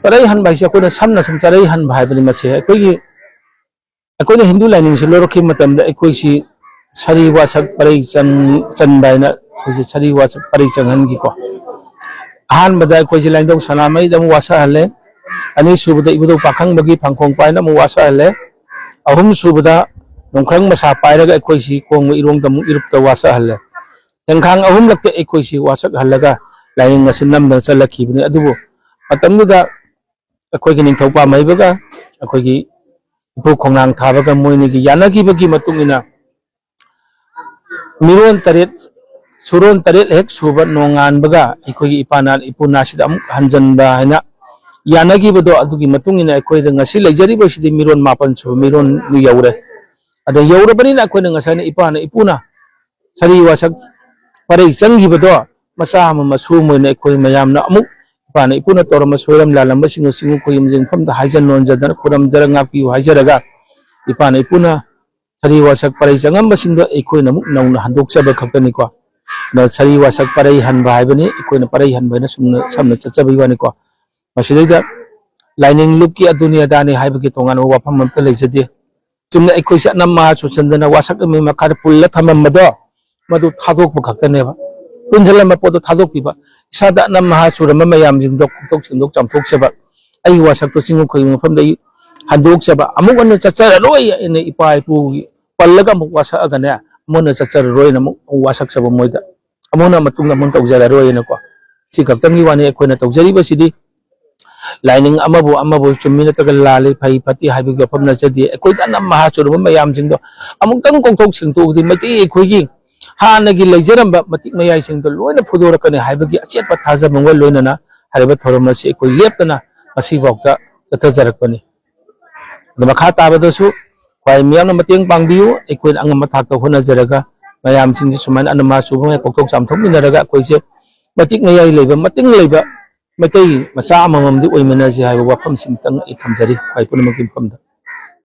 Parai han bai se ko na sam na sum charai han bhai bani ma che ko ni Hindu lining se loro khim matam da ko si sari wa sak parai chan bai na ko si sari wa sak parai chang han gi ko han bada ko si line dong sanamai da mu wasa hale ani subada ibudo pakhang bagi phangkhong pai na mu wasa hale ahum subada nongkhang masa pai ra ko si kong irong da mu irup ta wasa hale tengkhang ahum lakte ko si wasak halaga lining na sinam da chalakhi bani adubo matam da ko gi ning thopa mai baga ko gi ipu khongnang thabaga moini gi yanagi bagi matungina miron taret suron taret hek suba nongan baga ko gi ipanan ipuna sida am hanjan ba hina yanagi bado adugi matungina ko da ngasi lejari ba sidi miron mapan su miron ni yaure ada yaure bani na ko ngasane ipana ipuna sari wasak pare changi bado masa ma masu moina ko mayam na amuk Pana ipuna torama soram lalamba singo ko yumjing pham da haijan non jadar kuram jaranga pi haijaraga ipana ipuna sari wasak parai jangam basingdo ikoi namuk nauna handok chaba khakani ko na sari wasak parai han bai bani ikoi na parai han bai na samna chachabai wani ko masidai lining look ki adunia dani haibagi tongan wa pham amta leijadi chumna ikoi sa namma chu chandana wasak me makar pulla thamam mado madu thadok khakane ba punjala ma podo thadok piba sada nam maha surama mayam jing dok tok sindok chamthok seba ai wasak to singu khoi mafam dai handok seba amuk an chachara roi ene ipai pu pallaga muk wasa agane amona chachara roi namuk wasak seba moida amona matung namon tawjala roi ne ko si kaktangi wani ekhoina tawjari ba sidi lining amabu chumina tagal lali phai phati haibi ga famna chadi ekoi nam maha surama mayam jing do amuk tang kong tok singtu di mati ekoi gi हानगी लेजरम मतिक मयाई सिंग लोइना फुदोरकने हाइबगी अचेत पथाजा मंगल लोइना हाइबा theorem से कोई लेपतना मसी बौक्ता चथजरकपनि मखा ताबदसु क्वाइ मियामना मतेंग पांगबियु एकोइन अंग मथाक होना जरगा मयाम सिंग सुमान अनमा सुबंग कोकथोक चामथोक मिनरगा कोइसे मतिक मयाई लेबा मतिंग लेबा मतै मसा अमममदि ओइमना जे हाइबा वफम सिंग तंग इ थमजरी हाइपुनमकि फमदा